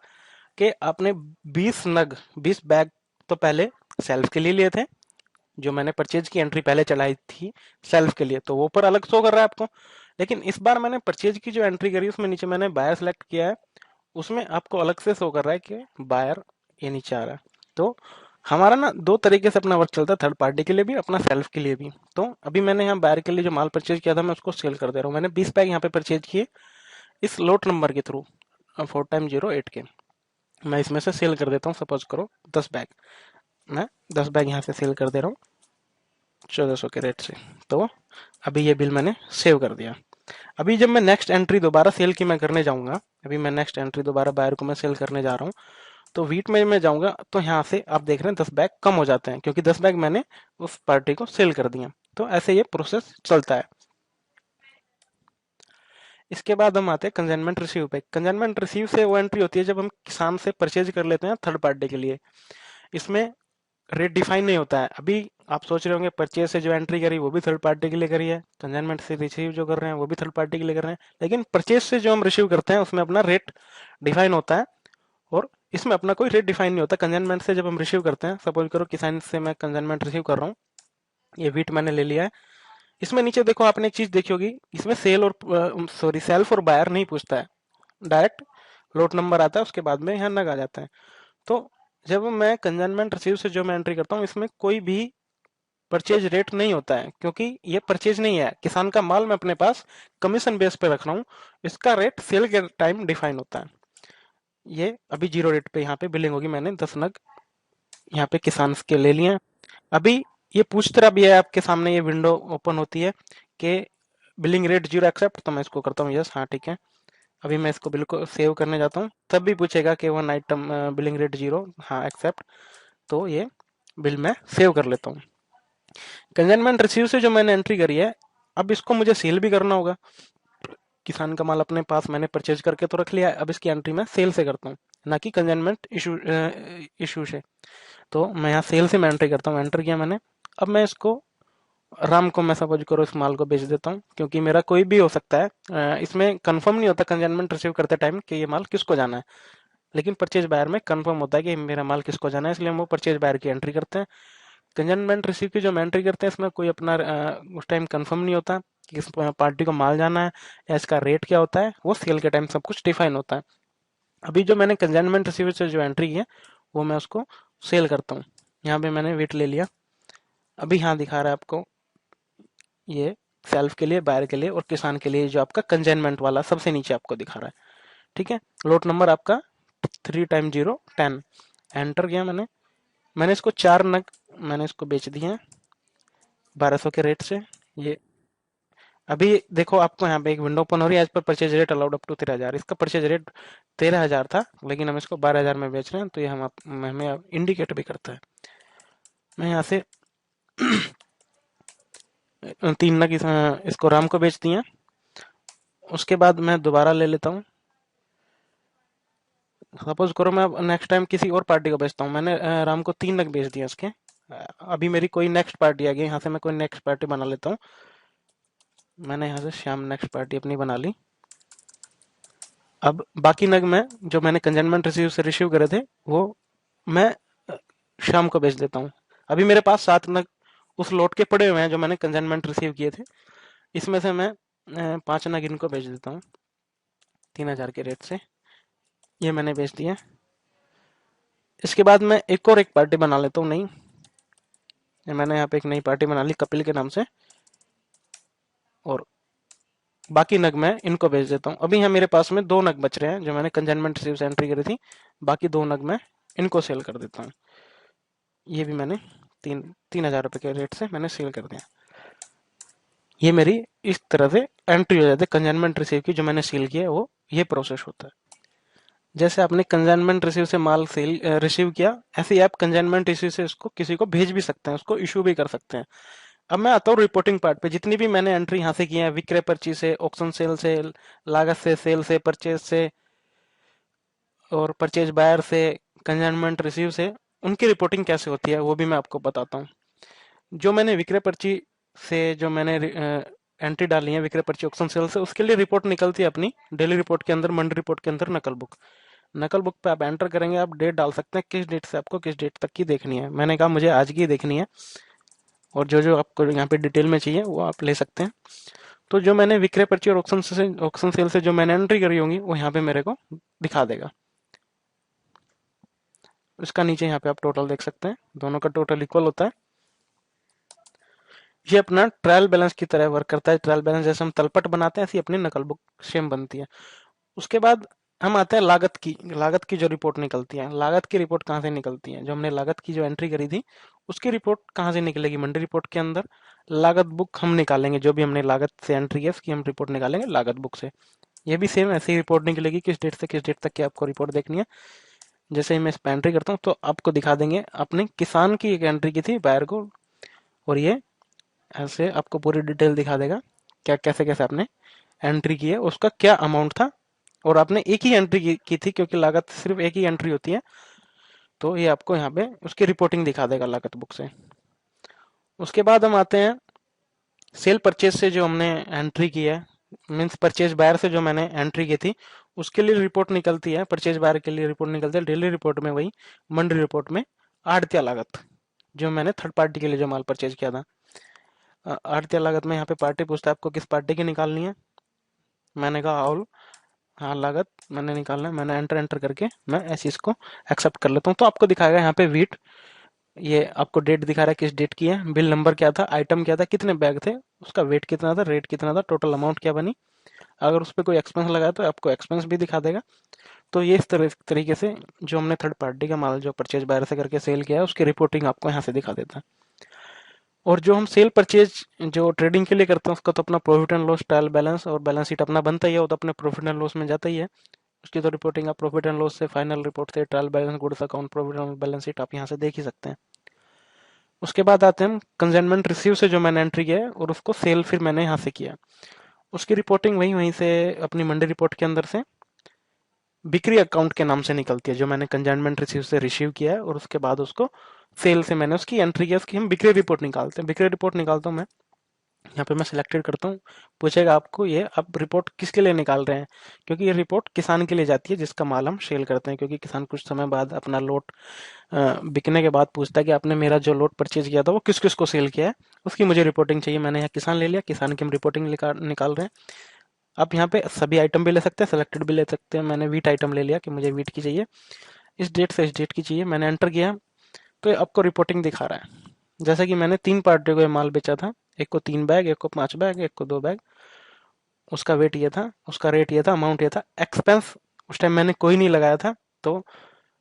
कि आपने 20 बैग तो पहले सेल्फ के लिए लिए थे, जो मैंने परचेज की एंट्री पहले चलाई थी सेल्फ के लिए, तो वो ऊपर अलग शो कर रहा है आपको। लेकिन इस बार मैंने परचेज की जो एंट्री करी उसमें नीचे मैंने बायर सेलेक्ट किया है, उसमें आपको अलग से शो कर रहा है कि बायर ये नीचे आ रहा है। तो हमारा ना दो तरीके से अपना वर्क चलता है, थर्ड पार्टी के लिए भी, अपना सेल्फ के लिए भी। तो अभी मैंने यहाँ बायर के लिए जो माल परचेज किया था मैं उसको सेल कर दे रहा हूँ। मैंने 20 बैग यहाँ पे परचेज किए इस लोट नंबर के थ्रू 4x08 के, मैं इसमें से सेल कर देता हूँ। सपोज करो 10 बैग, मैं 10 बैग यहाँ से सेल कर दे रहा हूँ 1400 के रेट से। तो अभी ये बिल मैंने सेव कर दिया। अभी जब मैं नेक्स्ट एंट्री दोबारा सेल की मैं करने जाऊंगा, अभी मैं नेक्स्ट एंट्री दोबारा बायर को मैं सेल करने जा रहा हूँ, तो वीट में मैं जाऊंगा तो यहाँ से आप देख रहे हैं 10 बैग कम हो जाते हैं, क्योंकि 10 बैग मैंने उस पार्टी को सेल कर दिया। तो ऐसे ये प्रोसेस चलता है। इसके बाद हम आते हैं कंसाइनमेंट रिसीव पे। कंसाइनमेंट रिसीव से वो एंट्री होती है जब हम किसान से परचेज कर लेते हैं थर्ड पार्टी के लिए। इसमें रेट डिफाइन नहीं होता है। अभी आप सोच रहे होंगे परचेज से जो एंट्री करी वो भी थर्ड पार्टी के लिए करी है, कंसाइनमेंट से रिसीव जो कर रहे हैं वो भी थर्ड पार्टी के लिए कर रहे हैं, लेकिन परचेज से जो हम रिसीव करते हैं उसमें अपना रेट डिफाइन होता है, और इसमें अपना कोई रेट डिफाइन नहीं होता। कंसाइनमेंट से जब हम रिसीव करते हैं, सपोज करो किसान से मैं कंसाइनमेंट रिसीव कर रहा हूँ, ये वीट मैंने ले लिया है। इसमें नीचे देखो आपने एक चीज देखी होगी, इसमें सेल और सॉरी सेल्फ और बायर नहीं पूछता है, डायरेक्ट लोट नंबर आता है, उसके बाद में यहाँ नग आ जाता है। तो जब मैं कंसाइनमेंट रिसीव से जो मैं एंट्री करता हूँ इसमें कोई भी परचेज रेट नहीं होता है, क्योंकि ये परचेज नहीं है, किसान का माल मैं अपने पास कमीशन बेस पे रख रहा हूँ। इसका रेट सेल के टाइम डिफाइन होता है। ये अभी जीरो रेट पे यहाँ पे बिलिंग होगी, मैंने 10 नग यहाँ पे किसान के ले लिए हैं। अभी ये पूछ तरह भी है आपके सामने, ये विंडो ओपन होती है कि बिलिंग रेट जीरो एक्सेप्ट, तो मैं इसको करता हूँ यस, हाँ ठीक है। अभी मैं इसको बिल को सेव करने जाता हूँ, तब भी पूछेगा कि one item billing rate zero, हाँ एक्सेप्ट। तो ये बिल मैं सेव कर लेता हूँ। कंसाइनमेंट रिसीव से जो मैंने एंट्री करी है, अब इसको मुझे सेल भी करना होगा। किसान का माल अपने पास मैंने परचेज करके तो रख लिया है, अब इसकी एंट्री मैं सेल से करता हूँ, ना कि कंसाइनमेंट इशू से। तो मैं यहाँ सेल से मैं एंट्री करता हूँ, एंटर किया मैंने। अब मैं इसको राम को मैं सपोज करो इस माल को बेच देता हूँ, क्योंकि मेरा कोई भी हो सकता है। इसमें कंफर्म नहीं होता कंसाइनमेंट रिसीव करते टाइम कि ये माल किसको जाना है, लेकिन परचेज बायर में कंफर्म होता है कि मेरा माल किसको जाना है, इसलिए हम वो परचेज बायर की एंट्री करते हैं। कंसाइनमेंट रिसीव की जो हम एंट्री करते हैं इसमें कोई अपना उस टाइम कंफर्म नहीं होता कि किस पार्टी को माल जाना है या इसका रेट क्या होता है, वो सेल के टाइम सब कुछ डिफाइन होता है। अभी जो मैंने कंसाइनमेंट रिसीव से जो एंट्री की है वो मैं उसको सेल करता हूँ। यहाँ पे मैंने वेट ले लिया। अभी यहाँ दिखा रहा है आपको ये सेल्फ के लिए, बायर के लिए और किसान के लिए, जो आपका कंसाइनमेंट वाला सबसे नीचे आपको दिखा रहा है। ठीक है, लोट नंबर आपका 3x0 10। एंटर किया मैंने। मैंने इसको 4 नग मैंने इसको बेच दिए हैं 1200 के रेट से। ये अभी देखो आपको यहाँ पे एक विंडो ओपन हो रही है, as per purchase rate allowed up to 13,000। इसका परचेज रेट 13,000 था, लेकिन हम इसको 12,000 में बेच रहे हैं, तो ये हमें इंडिकेट भी करता है। मैं यहाँ से 3 नग इसको राम को बेच दिए। उसके बाद मैं दोबारा ले लेता हूँ सपोज करो मैं अब नेक्स्ट टाइम किसी और पार्टी को बेचता हूँ, मैंने राम को 3 नग बेच दिया इसके। अभी मेरी कोई नेक्स्ट पार्टी आ गई, यहाँ से मैं कोई नेक्स्ट पार्टी बना लेता हूँ। मैंने यहाँ से श्याम नेक्स्ट पार्टी अपनी बना ली। अब बाकी नग मैं जो मैंने कंजाइनमेंट रिसीव से रिसीव करे थे वो मैं श्याम को बेच देता हूँ। अभी मेरे पास 7 नग उस लोट के पड़े हुए हैं जो मैंने कंजाइनमेंट रिसीव किए थे। इसमें से मैं 5 नग इनको बेच देता हूँ 3,000 के रेट से। ये मैंने बेच दिया। इसके बाद मैं एक पार्टी बना लेता हूँ नई। मैंने यहाँ पे एक नई पार्टी बना ली कपिल के नाम से, और बाकी नग मैं इनको बेच देता हूँ। अभी यहाँ मेरे पास में 2 नग बच रहे हैं जो मैंने कंजाइनमेंट रिसीव से एंट्री करी थी। बाकी 2 नग मैं इनको सेल कर देता हूँ। ये भी मैंने 3,000 रुपये के रेट से मैंने सेल कर दिया। ये मेरी इस तरह से एंट्री हो जाती है कंजाइनमेंट रिसीव की। जो मैंने सेल किया है वो ये प्रोसेस होता है। जैसे आपने कंजाइनमेंट रिसीव से माल सेल रिसीव किया, ऐसे ही आप कंजाइनमेंट रिसीव से उसको किसी को भेज भी सकते हैं, उसको इशू भी कर सकते हैं। अब मैं आता हूँ रिपोर्टिंग पार्ट पे। जितनी भी मैंने एंट्री यहाँ से की है, विक्रय पर्ची से, ऑक्शन सेल से, लागत से, सेल से, परचेज से और परचेज बायर से, कंजाइनमेंट रिसीव से, उनकी रिपोर्टिंग कैसे होती है वो भी मैं आपको बताता हूँ। जो मैंने विक्रय पर्ची से जो मैंने एंट्री डाली है विक्रय पर्ची ऑक्शन सेल से, उसके लिए रिपोर्ट निकलती है अपनी डेली रिपोर्ट के अंदर, मंडी रिपोर्ट के अंदर नकल बुक। नकल बुक पे आप एंटर करेंगे, आप डेट डाल सकते हैं किस डेट से आपको किस डेट तक की देखनी है। मैंने कहा मुझे आज की देखनी है, और जो जो आपको यहाँ पे डिटेल में चाहिए वो आप ले सकते हैं। तो जो मैंने विक्रय पर्ची और ऑक्शन सेल से जो मैंने एंट्री करी होंगी वो यहाँ पे मेरे को दिखा देगा। इसका नीचे यहाँ पे आप टोटल देख सकते हैं, दोनों का टोटल इक्वल होता है। ये अपना ट्रायल बैलेंस की तरह वर्क करता है। ट्रायल बैलेंस जैसे हम तलपट बनाते हैं ऐसी अपनी नकल बुक सेम बनती है। उसके बाद हम आते हैं लागत की जो रिपोर्ट निकलती है। लागत की रिपोर्ट कहाँ से निकलती है? जो हमने लागत की जो एंट्री करी थी उसकी रिपोर्ट कहाँ से निकलेगी? मंडी रिपोर्ट के अंदर लागत बुक हम निकालेंगे। जो भी हमने लागत से एंट्री की उसकी हम रिपोर्ट निकालेंगे लागत बुक से। ये भी सेम ऐसे ही रिपोर्ट निकलेगी, किस डेट से किस डेट तक की आपको रिपोर्ट देखनी है। जैसे ही मैं इस पर एंट्री करता हूँ तो आपको दिखा देंगे। अपने किसान की एक एंट्री की थी बायर को, और ये ऐसे आपको पूरी डिटेल दिखा देगा क्या कैसे कैसे आपने एंट्री की है, उसका क्या अमाउंट था, और आपने एक ही एंट्री की थी क्योंकि लागत सिर्फ एक ही एंट्री होती है। तो ये आपको यहाँ पे उसकी रिपोर्टिंग दिखा देगा लागत बुक से। उसके बाद हम आते हैं सेल परचेज से जो हमने एंट्री की है, मीन्स परचेज बायर से जो मैंने एंट्री की थी उसके लिए रिपोर्ट निकलती है। परचेज बायर के लिए रिपोर्ट निकलती है डेली रिपोर्ट में, वही मंडी रिपोर्ट में आढ़तिया लागत जो मैंने थर्ड पार्टी के लिए जो माल परचेज किया था। आढ़तिया लागत में यहाँ पे पार्टी पूछता है आपको किस पार्टी की निकालनी है। मैंने कहा ऑल, हाँ लागत मैंने निकालना है। मैंने एंटर एंटर करके मैं ऐसे इसको एक्सेप्ट कर लेता हूँ। तो आपको दिखाएगा यहाँ पे वीट, ये आपको डेट दिखा रहा है किस डेट की है, बिल नंबर क्या था, आइटम क्या था, कितने बैग थे, उसका वेट कितना था, रेट कितना था, टोटल अमाउंट क्या बनी। अगर उस पर कोई एक्सपेंस लगा तो आपको एक्सपेंस भी दिखा देगा। तो ये इस तरीके से जो हमने थर्ड पार्टी का माल जो परचेज बायर से करके सेल किया है उसकी रिपोर्टिंग आपको यहाँ से दिखा देता है। और जो हम सेल परचेज जो ट्रेडिंग के लिए करते हैं उसका तो अपना profit and loss trial balance और बैलेंस शीट अपना बनता ही है, वो तो अपने प्रॉफिट एंड लॉस में जाता ही है। उसकी तो रिपोर्टिंग आप प्रॉफिट एंड लॉस से, फाइनल रिपोर्ट से, trial balance, goods account, profit and balance sheet आप यहाँ से देख ही सकते हैं। उसके बाद आते हैं हम कंसाइनमेंट रिसीव से जो मैंने एंट्री किया है और उसको सेल फिर मैंने यहाँ से किया, उसकी रिपोर्टिंग वहीं वहीं से अपनी मंडी रिपोर्ट के अंदर से बिक्री अकाउंट के नाम से निकलती है। जो मैंने कंसाइनमेंट रिसीव से रिसीव किया है और उसके बाद उसको सेल से मैंने उसकी एंट्री किया, उसकी हम बिक्री रिपोर्ट निकालते हैं। बिक्री रिपोर्ट निकालता हूँ मैं, यहाँ पे मैं सिलेक्टेड करता हूँ। पूछेगा आपको ये आप रिपोर्ट किसके लिए निकाल रहे हैं, क्योंकि ये रिपोर्ट किसान के लिए जाती है जिसका माल हम सेल करते हैं। क्योंकि किसान कुछ समय बाद अपना लोट बिकने के बाद पूछता है कि आपने मेरा जो लोट परचेज किया था वो किस किस को सेल किया है, उसकी मुझे रिपोर्टिंग चाहिए। मैंने यहाँ किसान ले लिया, किसान की हम रिपोर्टिंग निकाल रहे हैं। आप यहाँ पे सभी आइटम भी ले सकते हैं, सेलेक्टेड भी ले सकते हैं। मैंने वीट आइटम ले लिया कि मुझे वीट की चाहिए, इस डेट से इस डेट की चाहिए। मैंने एंटर किया तो ये आपको रिपोर्टिंग दिखा रहा है। जैसे कि मैंने 3 पार्टियों को ये माल बेचा था, एक को 3 बैग, एक को 5 बैग, एक को 2 बैग। उसका वेट ये था, उसका रेट ये था, अमाउंट ये था। एक्सपेंस उस टाइम मैंने कोई नहीं लगाया था। तो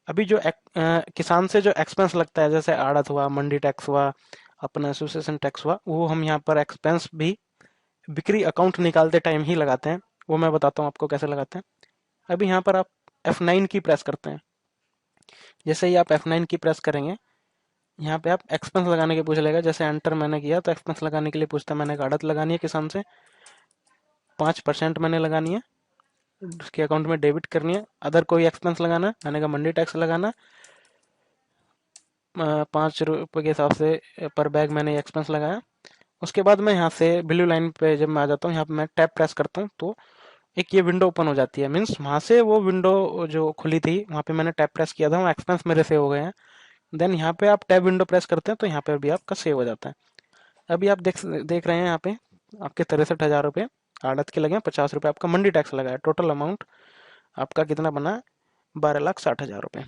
अभी जो किसान से जो एक्सपेंस लगता है, जैसे आड़त हुआ, मंडी टैक्स हुआ, अपना एसोसिएशन टैक्स हुआ, वो हम यहाँ पर एक्सपेंस भी बिक्री अकाउंट निकालते टाइम ही लगाते हैं। वो मैं बताता हूँ आपको कैसे लगाते हैं। अभी यहाँ पर आप F9 की प्रेस करते हैं। जैसे ही आप F9 की प्रेस करेंगे, यहाँ पे आप एक्सपेंस लगाने के पूछ लेगा। जैसे एंटर मैंने किया तो एक्सपेंस लगाने के लिए पूछता है। मैंने आड़त लगानी है किसान से, 5% मैंने लगानी है। उसके अकाउंट में डेबिट करनी है। अदर कोई एक्सपेंस लगाना है, मैंने कहा मंडी टैक्स लगाना, 5 रुपये के हिसाब से पर बैग मैंने एक्सपेंस लगाया। उसके बाद मैं यहाँ से ब्लू लाइन पे जब मैं आ जाता हूँ, यहाँ पे मैं टैप प्रेस करता हूँ तो एक ये विंडो ओपन हो जाती है। मीन्स वहाँ से वो विंडो जो खुली थी वहाँ पे मैंने टैप प्रेस किया था, वो एक्सपेंस मेरे सेव हो गए हैं। देन यहाँ पे आप टैब विंडो प्रेस करते हैं तो यहाँ पे भी आपका सेव हो जाता है। अभी आप देख देख रहे हैं यहाँ पे आपके 63,000 रुपये आड़त के लगे हैं, 50 रुपये आपका मंडी टैक्स लगा है। टोटल अमाउंट आपका कितना बना? 12,60,000 रुपये।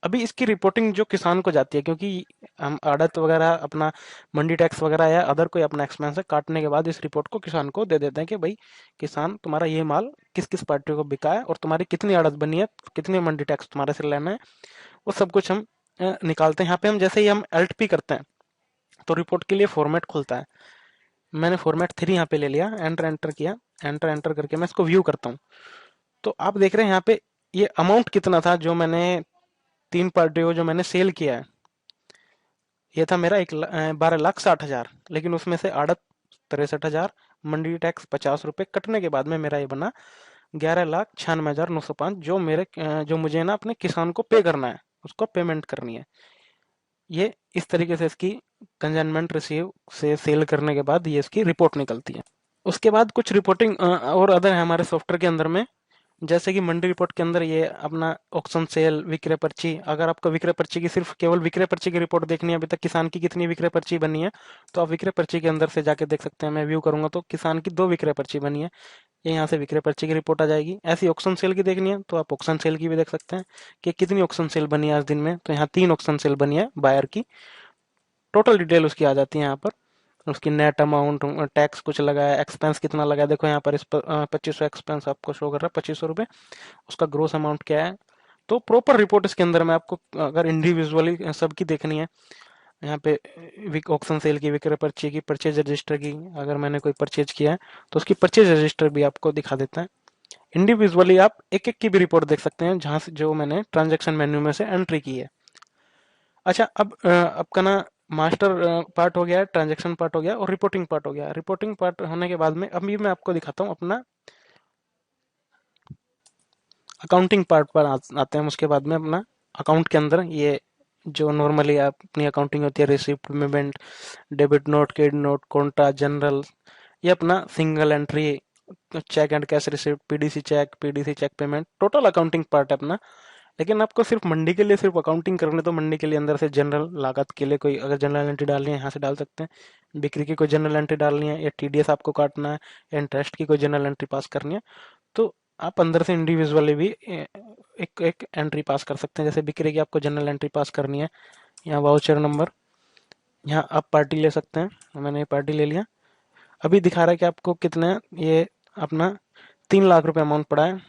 अभी इसकी रिपोर्टिंग जो किसान को जाती है, क्योंकि हम आड़त वगैरह अपना मंडी टैक्स वगैरह या अदर कोई अपना एक्सपेंस है, काटने के बाद इस रिपोर्ट को किसान को दे देते हैं कि भाई किसान तुम्हारा ये माल किस किस पार्टी को बिका है और तुम्हारी कितनी आड़त बनी है, कितनी मंडी टैक्स तुम्हारे से लेना है, वो सब कुछ हम निकालते हैं। यहाँ पे हम जैसे ही हम एल्ट पी करते हैं तो रिपोर्ट के लिए फॉर्मेट खुलता है। मैंने फॉर्मेट 3 यहाँ पे ले लिया, एंटर एंटर किया, एंटर एंटर करके मैं इसको व्यू करता हूँ। तो आप देख रहे हैं यहाँ पे ये अमाउंट कितना था जो मैंने 3 पार्टियों को जो मैंने सेल किया है, ये था मेरा 12,60,000, लेकिन उसमें से आड़त 63,000, मंडी टैक्स 50 रुपये कटने के बाद में मेरा ये बना 11,96,905, जो जो मुझे ना अपने किसान को पे करना है, उसको पेमेंट करनी है। ये इस तरीके से इसकी कंसाइनमेंट रिसीव से सेल करने के बाद ये इसकी रिपोर्ट निकलती है। उसके बाद कुछ रिपोर्टिंग और अदर है हमारे सॉफ्टवेयर के अंदर में, जैसे कि मंडी रिपोर्ट के अंदर ये अपना ऑक्शन सेल, विक्रय पर्ची। अगर आपको विक्रय पर्ची की सिर्फ केवल विक्रय पर्ची की रिपोर्ट देखनी है, अभी तक किसान की कितनी विक्रय पर्ची बनी है, तो आप विक्रय पर्ची के अंदर से जाके देख सकते हैं। मैं व्यू करूंगा तो किसान की 2 विक्रय पर्ची बनी है, ये यहाँ से विक्रय पर्ची की रिपोर्ट आ जाएगी। ऐसी ऑक्शन सेल की देखनी है तो आप ऑक्शन सेल की भी देख सकते हैं कि कितनी ऑक्शन सेल बनी है आज दिन में, तो यहाँ 3 ऑक्शन सेल बनी है बायर की। टोटल डिटेल उसकी आ जाती है यहाँ पर, उसकी नेट अमाउंट, टैक्स कुछ लगा है, एक्सपेंस कितना लगा है, देखो यहाँ पर इस पर 2500 एक्सपेंस आपको शो कर रहा है, 2500 रुपये। उसका ग्रोस अमाउंट क्या है, तो प्रॉपर रिपोर्ट इसके अंदर में आपको अगर इंडिविजुअली सबकी देखनी है, यहाँ पे ऑक्शन सेल की, विक्रय पर्ची की, परचेज रजिस्टर की, अगर मैंने कोई परचेज किया है तो उसकी परचेज रजिस्टर भी आपको दिखा देता है। इंडिविजुअली आप एक एक की भी रिपोर्ट देख सकते हैं जहां से जो मैंने ट्रांजेक्शन मेन्यू में से एंट्री की है। अच्छा, अब आपका ना मास्टर पार्ट हो गया, ट्रांजेक्शन पार्ट हो गया और रिपोर्टिंग पार्ट हो गया। रिपोर्टिंग पार्ट होने के बाद में अभी मैं आपको दिखाता हूँ अपना अकाउंटिंग पार्ट पर आते हैं। उसके बाद में अपना अकाउंट के अंदर ये जो नॉर्मली अपनी अकाउंटिंग होती है, receipt, payment, debit note, credit note, contra, journal, ये अपना single entry, cheque and cash receipt, PDC cheque payment, total accounting part है अपना। लेकिन आपको सिर्फ मंडी के लिए सिर्फ अकाउंटिंग करनी है तो मंडी के लिए अंदर से जनरल लागत के लिए कोई अगर जनरल एंट्री डालनी है यहाँ से डाल सकते हैं। बिक्री की कोई जनरल एंट्री डालनी है या टीडीएस आपको काटना है या इंटरेस्ट की कोई जनरल एंट्री पास करनी है तो आप अंदर से इंडिविजुअली भी एक एक एंट्री पास कर सकते हैं। जैसे बिक्री की आपको जनरल एंट्री पास करनी है, यहाँ वाउचर नंबर, यहाँ आप पार्टी ले सकते हैं। मैंने ये पार्टी ले लिया। अभी दिखा रहा है कि आपको कितने, ये अपना 3 लाख रुपए अमाउंट पड़ा है।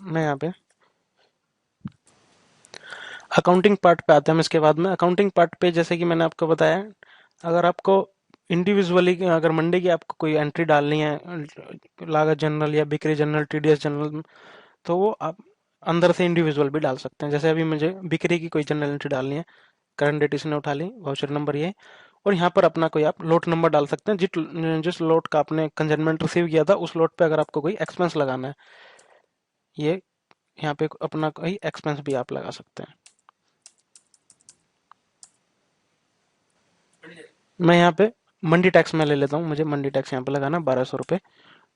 मैं यहाँ पे अकाउंटिंग पार्ट पे आते हैं हम इसके बाद में। अकाउंटिंग पार्ट पे जैसे कि मैंने आपको बताया, अगर आपको इंडिविजुअली अगर मंडी की आपको कोई एंट्री डालनी है, लागत जनरल या बिक्री जनरल, टीडीएस जनरल, तो वो आप अंदर से इंडिविजुअल भी डाल सकते हैं। जैसे अभी मुझे बिक्री की कोई जनरल एंट्री डालनी है, करंट डेट इसने उठा ली, वाउचर नंबर ये, और यहाँ पर अपना कोई आप लोट नंबर डाल सकते हैं। जिस लोट का आपने कंसाइनमेंट रिसीव किया था उस लोट पे अगर आपको कोई एक्सपेंस लगाना है, ये यहाँ पे अपना कोई एक्सपेंस भी आप लगा सकते हैं। मैं यहाँ पे मंडी टैक्स में ले लेता हूँ, मुझे मंडी टैक्स यहाँ पे लगाना 1200 रुपये,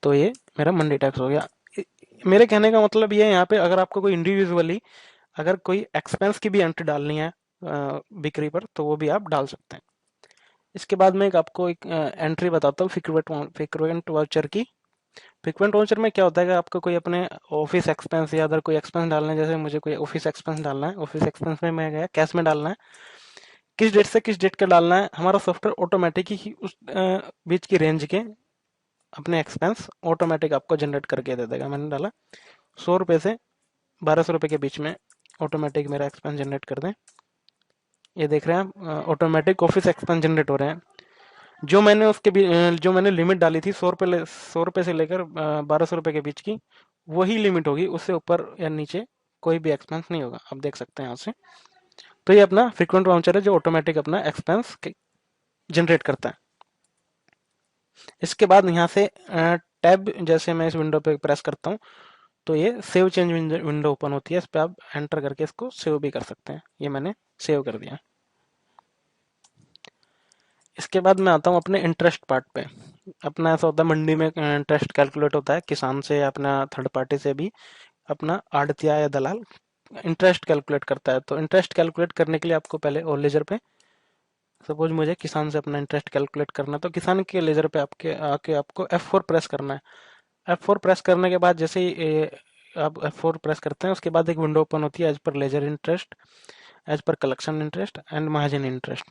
तो ये मेरा मंडी टैक्स हो गया। मेरे कहने का मतलब ये है, यहाँ पे अगर आपको कोई इंडिविजुअली अगर कोई एक्सपेंस की भी एंट्री डालनी है बिक्री पर तो वो भी आप डाल सकते हैं। इसके बाद में आपको एक एंट्री बताता हूँ फ्रीक्वेंट वाउचर की। फ्रीक्वेंट वाउचर में क्या होता है कि आपको कोई अपने ऑफिस एक्सपेंस या अदर कोई एक्सपेंस डालना है, जैसे मुझे कोई ऑफिस एक्सपेंस डालना है, ऑफिस एक्सपेंस में मैं गया कैश में डालना है, किस डेट से किस डेट का डालना है, हमारा सॉफ्टवेयर ऑटोमेटिक ही उस बीच की रेंज के अपने एक्सपेंस ऑटोमेटिक आपको जनरेट करके दे देगा। मैंने डाला 100 रुपये से 1200 रुपये के बीच में, ऑटोमेटिक मेरा एक्सपेंस जनरेट कर दें। ये देख रहे हैं ऑटोमेटिक ऑफिस एक्सपेंस जनरेट हो रहे हैं। जो मैंने लिमिट डाली थी 100 रुपये से लेकर 1200 रुपये के बीच की, वही लिमिट होगी, उससे ऊपर या नीचे कोई भी एक्सपेंस नहीं होगा। आप देख सकते हैं यहाँ से। तो ये अपना फ्रीक्वेंट वाउचर है जो ऑटोमेटिक अपना एक्सपेंस जनरेट करता है। इसके बाद यहाँ से टैब, जैसे मैं इस विंडो पे प्रेस करता हूँ तो ये सेव चेंज विंडो ओपन होती है, इस पर आप एंटर करके इसको सेव भी कर सकते हैं। ये मैंने सेव कर दिया। इसके बाद मैं आता हूँ अपने इंटरेस्ट पार्ट पे। अपना ऐसा होता है मंडी में इंटरेस्ट कैलकुलेट होता है, किसान से या अपना थर्ड पार्टी से भी अपना आड़तिया या दलाल इंटरेस्ट कैलकुलेट करता है। तो इंटरेस्ट कैलकुलेट करने के लिए आपको पहले और लेजर पे, सपोज मुझे किसान से अपना इंटरेस्ट कैलकुलेट करना है, तो किसान के लेजर पे आपके आके आपको F4 प्रेस करना है। F4 प्रेस करने के बाद जैसे ही आप F4 प्रेस करते हैं, उसके बाद एक विंडो ओपन होती है as per ledger interest, as per collection interest and mahajan interest.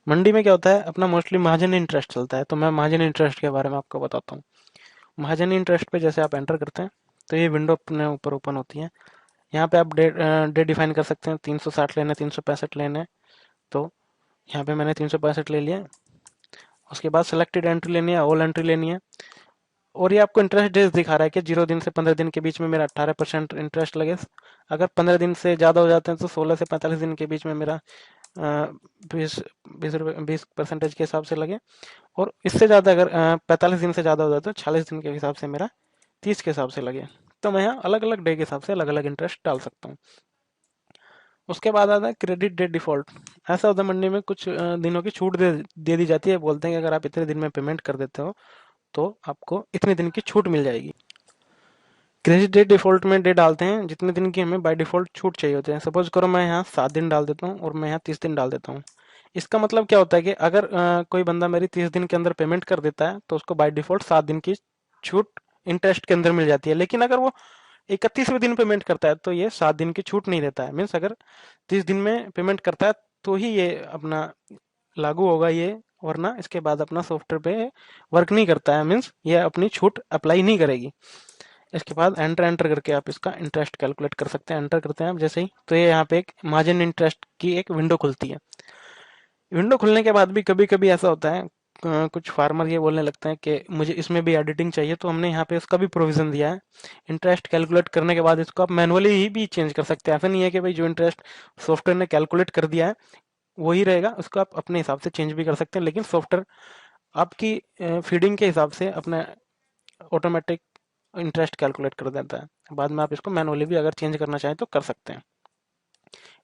मंडी में क्या होता है, अपना मोस्टली महाजन इंटरेस्ट चलता है, तो मैं महाजन इंटरेस्ट के बारे में आपको बताता हूँ। महाजन इंटरेस्ट पे जैसे आप एंटर करते हैं तो ये विंडो अपने ऊपर ओपन होती है। यहाँ पे आप डेट डिफाइन कर सकते हैं, 360 लेना है, 365 लेना है, तो यहाँ पे मैंने 365 ले लिया। उसके बाद सिलेक्टेड एंट्री लेनी है, ऑल एंट्री लेनी है, और ये आपको इंटरेस्ट डेज दिखा रहा है कि 0 दिन से 15 दिन के बीच में मेरा 18% इंटरेस्ट लगे। अगर 15 दिन से ज़्यादा हो जाते हैं तो 16 से 45 दिन के बीच में मेरा 20% के हिसाब से लगे, और इससे ज़्यादा अगर 45 दिन से ज़्यादा हो जाता है तो 40 दिन के हिसाब से मेरा 30 के हिसाब से लगे। तो मैं यहाँ अलग अलग डे के हिसाब से अलग अलग इंटरेस्ट डाल सकता हूँ। उसके बाद आता है क्रेडिट डेट डिफॉल्ट। ऐसा होता है मंडी में कुछ दिनों की छूट दे दी जाती है, बोलते हैं कि अगर आप इतने दिन में पेमेंट कर देते हो तो आपको इतने दिन की छूट मिल जाएगी। क्रेडिट डेट डिफॉल्ट में डे डालते हैं जितने दिन की हमें बाय डिफॉल्ट छूट चाहिए होते हैं। सपोज करो मैं यहाँ 7 दिन डाल देता हूँ और मैं यहाँ 30 दिन डाल देता हूँ। इसका मतलब क्या होता है कि अगर कोई बंदा मेरी 30 दिन के अंदर पेमेंट कर देता है तो उसको बाय डिफॉल्ट 7 दिन की छूट इंटरेस्ट के अंदर मिल जाती है। लेकिन अगर वो 31वें दिन पेमेंट करता है तो ये 7 दिन की छूट नहीं देता है। मीन्स अगर 30 दिन में पेमेंट करता है तो ही ये अपना लागू होगा ये, वरना इसके बाद अपना सॉफ्टवेयर पे वर्क नहीं करता है। मीन्स ये अपनी छूट अप्लाई नहीं करेगी। इसके बाद एंटर एंटर करके आप इसका इंटरेस्ट कैलकुलेट कर सकते हैं। एंटर करते हैं आप जैसे ही, तो ये यहाँ पे एक मार्जिन इंटरेस्ट की एक विंडो खुलती है। विंडो खुलने के बाद भी कभी कभी ऐसा होता है, कुछ फार्मर ये बोलने लगते हैं कि मुझे इसमें भी एडिटिंग चाहिए, तो हमने यहाँ पे उसका भी प्रोविजन दिया है। इंटरेस्ट कैलकुलेट करने के बाद इसको आप मैनुअली ही भी चेंज कर सकते हैं। ऐसा नहीं है कि भाई जो इंटरेस्ट सॉफ्टवेयर ने कैलकुलेट कर दिया है वही रहेगा, उसको आप अपने हिसाब से चेंज भी कर सकते हैं। लेकिन सॉफ्टवेयर आपकी फीडिंग के हिसाब से अपना ऑटोमेटिक इंटरेस्ट कैलकुलेट कर देता है। बाद में आप इसको मैनुअली भी अगर चेंज करना चाहें तो कर सकते हैं।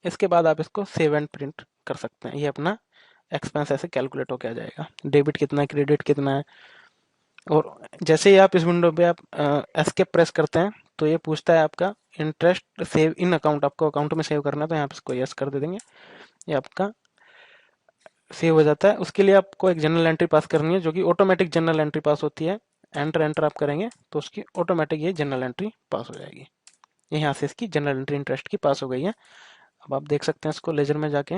इसके बाद आप इसको सेव एंड प्रिंट कर सकते हैं। ये अपना एक्सपेंस ऐसे कैलकुलेट होकर आ जाएगा, डेबिट कितना है, क्रेडिट कितना है। और जैसे ही आप इस विंडो पे आप एस्केप प्रेस करते हैं तो ये पूछता है आपका इंटरेस्ट सेव इन अकाउंट, आपको अकाउंट में सेव करना है, तो यहाँ पे इसको यस कर दे देंगे, ये आपका सेव हो जाता है। उसके लिए आपको एक जनरल एंट्री पास करनी है जो कि ऑटोमेटिक जनरल एंट्री पास होती है। एंटर एंटर आप करेंगे तो उसकी ऑटोमेटिक ये जनरल एंट्री पास हो जाएगी। यहाँ से इसकी जनरल एंट्री इंटरेस्ट की पास हो गई है। अब आप देख सकते हैं इसको लेजर में जाके,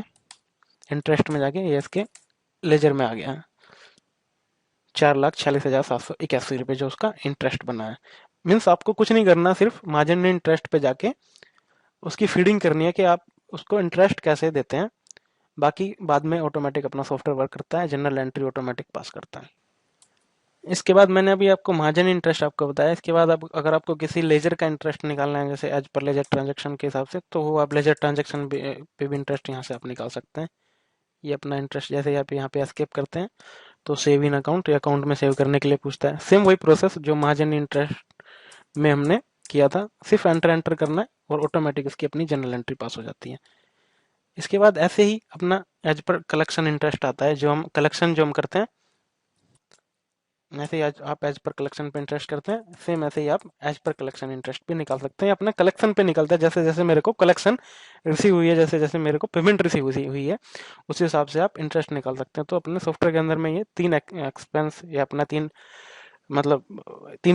इंटरेस्ट में जाके ये इसके लेजर में आ गया है, 4,46,781 रुपये जो उसका इंटरेस्ट बना है। मीन्स आपको कुछ नहीं करना, सिर्फ मार्जिन इंटरेस्ट पे जाके उसकी फीडिंग करनी है कि आप उसको इंटरेस्ट कैसे देते हैं। बाकी बाद में ऑटोमेटिक अपना सॉफ्टवेयर वर्क करता है, जनरल एंट्री ऑटोमेटिक पास करता है। इसके बाद मैंने अभी आपको मार्जिन इंटरेस्ट आपको बताया। इसके बाद आप अगर आपको किसी लेजर का इंटरेस्ट निकालना है जैसे एज पर लेजर ट्रांजेक्शन के हिसाब से, तो वो आप लेजर ट्रांजेक्शन पे भी इंटरेस्ट यहाँ से आप निकाल सकते हैं। ये अपना इंटरेस्ट जैसे आप यहाँ पे एस्केप करते हैं तो सेव इन अकाउंट या अकाउंट में सेव करने के लिए पूछता है। सेम वही प्रोसेस जो मार्जिन इंटरेस्ट में हमने किया था, सिर्फ एंटर एंटर करना है और ऑटोमेटिक इसकी अपनी जनरल एंट्री पास हो जाती है। इसके बाद ऐसे ही अपना एज पर कलेक्शन इंटरेस्ट आता है, जो हम कलेक्शन जो हम करते हैं, ऐसे ही आप एज पर कलेक्शन पे इंटरेस्ट करते हैं, सेम ऐसे ही आप एज पर कलेक्शन इंटरेस्ट भी निकाल सकते हैं। अपने कलेक्शन पे निकलता है जैसे जैसे मेरे को कलेक्शन रिसीव हुई है, जैसे जैसे मेरे को पेमेंट रिसीव हुई है, उस हिसाब से आप इंटरेस्ट निकाल सकते हैं। तो अपने सॉफ्टवेयर के अंदर में ये 3 एक्सपेंस या अपना 3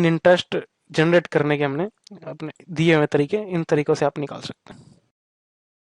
इंटरेस्ट जनरेट करने के हमने अपने दिए हुए तरीके, इन तरीकों से आप निकाल सकते हैं।